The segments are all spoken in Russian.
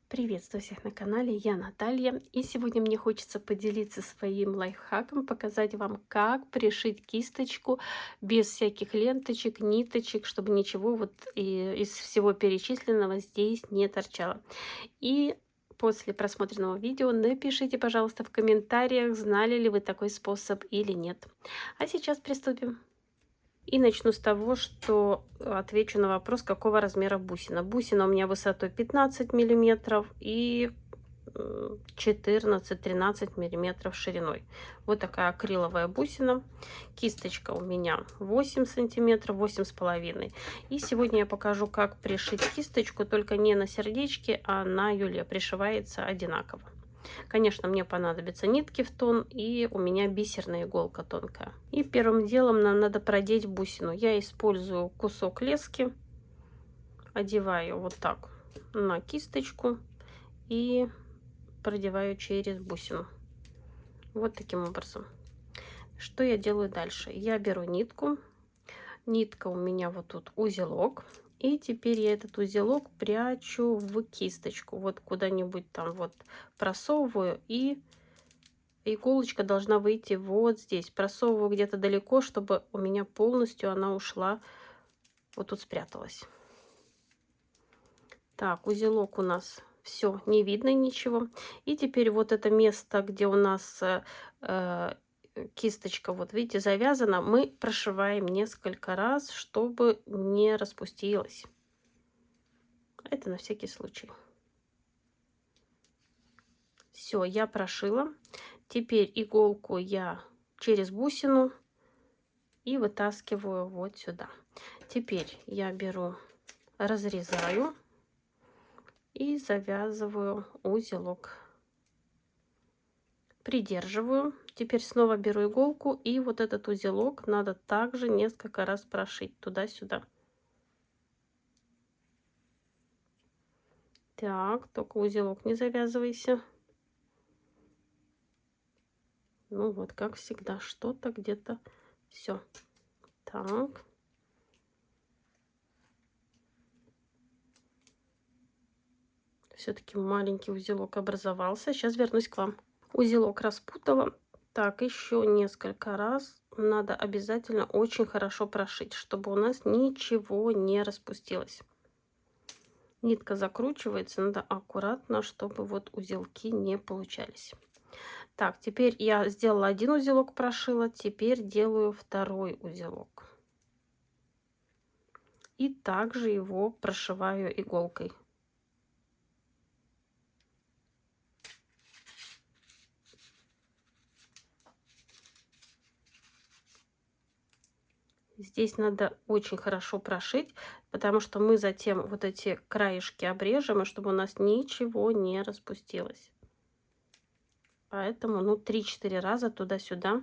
Приветствую всех на канале, я Наталья, и сегодня мне хочется поделиться своим лайфхаком, показать вам, как пришить кисточку без всяких ленточек, ниточек, чтобы ничего из всего перечисленного здесь не торчало. И после просмотренного видео напишите, пожалуйста, в комментариях, знали ли вы такой способ или нет. А сейчас приступим. И начну с того, что отвечу на вопрос, какого размера бусина. Бусина у меня высотой 15 миллиметров и 14-13 миллиметров шириной. Вот такая акриловая бусина. Кисточка у меня 8 сантиметров, 8,5. И сегодня я покажу, как пришить кисточку, только не на сердечке, а на юле. Пришивается одинаково. Конечно, мне понадобятся нитки в тон, и у меня бисерная иголка тонкая. И первым делом нам надо продеть бусину. Я использую кусок лески, одеваю вот так на кисточку и продеваю через бусину. Вот таким образом. Что я делаю дальше? Я беру нитку. Нитка у меня вот тут узелок. И теперь я этот узелок прячу в кисточку. Вот куда-нибудь там вот просовываю. И иголочка должна выйти вот здесь. Просовываю где-то далеко, чтобы у меня полностью она ушла. Вот тут спряталась. Так, узелок у нас все, не видно ничего. И теперь вот это место, где у нас кисточка, вот видите, завязана, мы прошиваем несколько раз, чтобы не распустилась. Это на всякий случай. Все, я прошила. Теперь иголку я через бусину и вытаскиваю вот сюда. Теперь я беру, разрезаю и завязываю узелок. Придерживаю. Теперь снова беру иголку, и вот этот узелок надо также несколько раз прошить туда-сюда. Так, только узелок не завязывайся. Ну вот, как всегда, что-то где-то все. Так. Все-таки маленький узелок образовался. Сейчас вернусь к вам. Узелок распутала. Так, еще несколько раз надо обязательно очень хорошо прошить, чтобы у нас ничего не распустилось. Нитка закручивается, надо аккуратно, чтобы вот узелки не получались. Так, теперь я сделала один узелок, прошила, теперь делаю второй узелок. И также его прошиваю иголкой. Здесь надо очень хорошо прошить, потому что мы затем вот эти краешки обрежем, и чтобы у нас ничего не распустилось. Поэтому, ну, 3-4 раза туда-сюда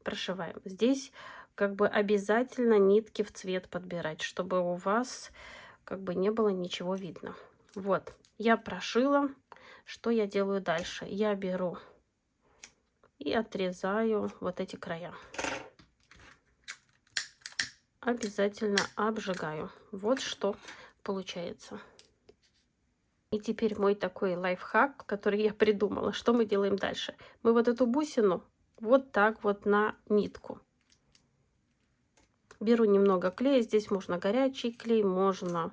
прошиваем. Здесь как бы обязательно нитки в цвет подбирать, чтобы у вас как бы не было ничего видно. Вот, я прошила. Что я делаю дальше? Я беру и отрезаю вот эти края. Обязательно обжигаю. Вот что получается. И теперь мой такой лайфхак, который я придумала. Что мы делаем дальше? Мы вот эту бусину вот так вот на нитку. Беру немного клея. Здесь можно горячий клей, можно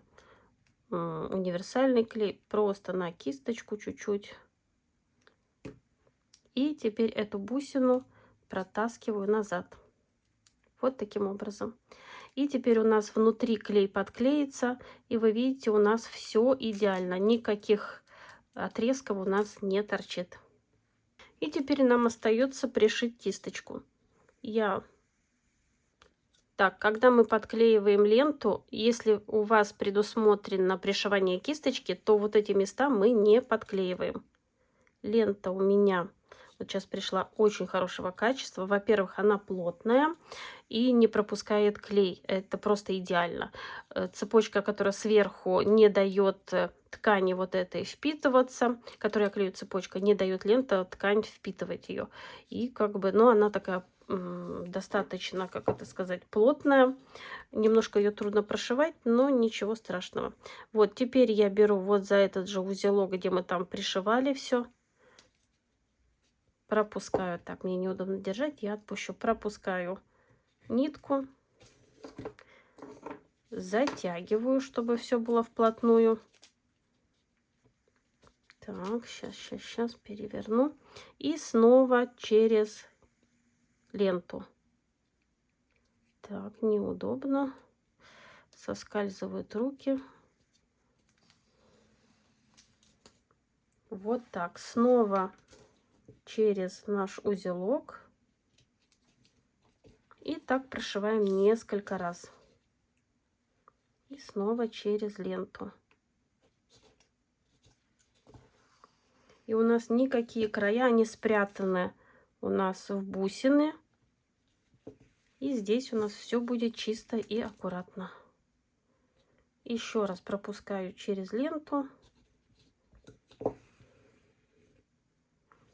универсальный клей. Просто на кисточку чуть-чуть. И теперь эту бусину протаскиваю назад. Вот таким образом. И теперь у нас внутри клей подклеится. И вы видите, у нас все идеально. Никаких отрезков у нас не торчит. И теперь нам остается пришить кисточку. Так, когда мы подклеиваем ленту, если у вас предусмотрено пришивание кисточки, то вот эти места мы не подклеиваем. Лента у меня вот сейчас пришла очень хорошего качества. Во-первых, она плотная и не пропускает клей. Это просто идеально. Цепочка, которая сверху не дает ткани вот этой впитываться, которая клею цепочка, не дает лента ткань впитывать ее. И как бы, ну, она такая достаточно, как это сказать, плотная. Немножко ее трудно прошивать, но ничего страшного. Вот, теперь я беру вот за этот же узелок, где мы там пришивали все. Пропускаю. Так, мне неудобно держать, я отпущу. Пропускаю нитку. Затягиваю, чтобы все было вплотную. Так, сейчас переверну. И снова через ленту. Так, неудобно. Соскальзывают руки. Вот так. Снова через наш узелок. И так прошиваем несколько раз. И снова через ленту. И у нас никакие края не спрятаны у нас в бусины. И здесь у нас все будет чисто и аккуратно. Еще раз пропускаю через ленту.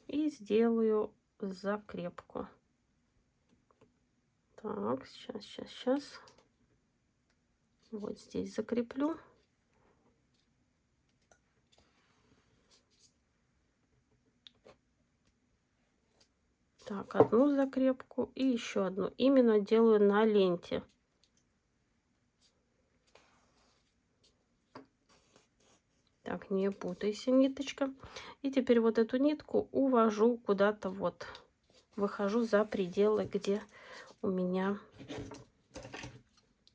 И сделаю закрепку. Так, сейчас. Вот здесь закреплю. Так, одну закрепку и еще одну. Именно делаю на ленте. Так, не путайся, ниточка. И теперь вот эту нитку увожу куда-то вот. Выхожу за пределы, где у меня...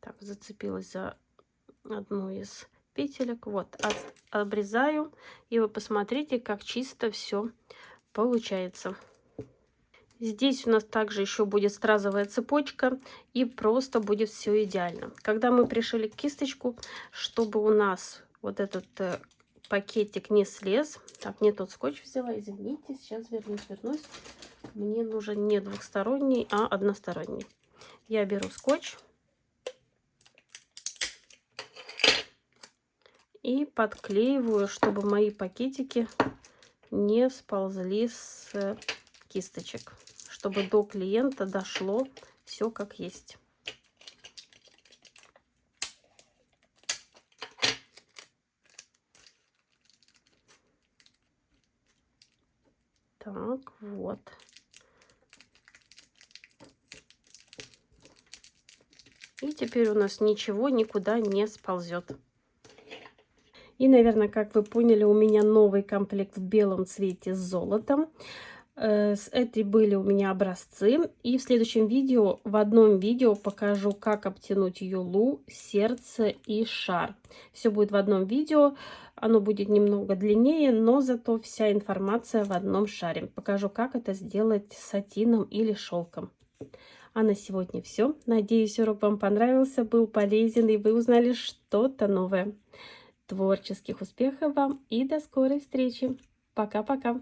Так, зацепилась за одну из петелек. Вот, обрезаю. И вы посмотрите, как чисто все получается. Здесь у нас также еще будет стразовая цепочка, и просто будет все идеально. Когда мы пришили кисточку, чтобы у нас вот этот пакетик не слез. Так, не тот скотч взяла, извините, сейчас вернусь. Мне нужен не двухсторонний, а односторонний. Я беру скотч и подклеиваю, чтобы мои пакетики не сползли с кисточек, чтобы до клиента дошло все как есть. Так, вот. И теперь у нас ничего никуда не сползет. И, наверное, как вы поняли, у меня новый комплект в белом цвете с золотом. Эти были у меня образцы. И в следующем видео, в одном видео покажу, как обтянуть юлу, сердце и шар. Все будет в одном видео. Оно будет немного длиннее, но зато вся информация в одном шаре. Покажу, как это сделать сатином или шелком. А на сегодня все. Надеюсь, урок вам понравился, был полезен, и вы узнали что-то новое. Творческих успехов вам и до скорой встречи. Пока-пока.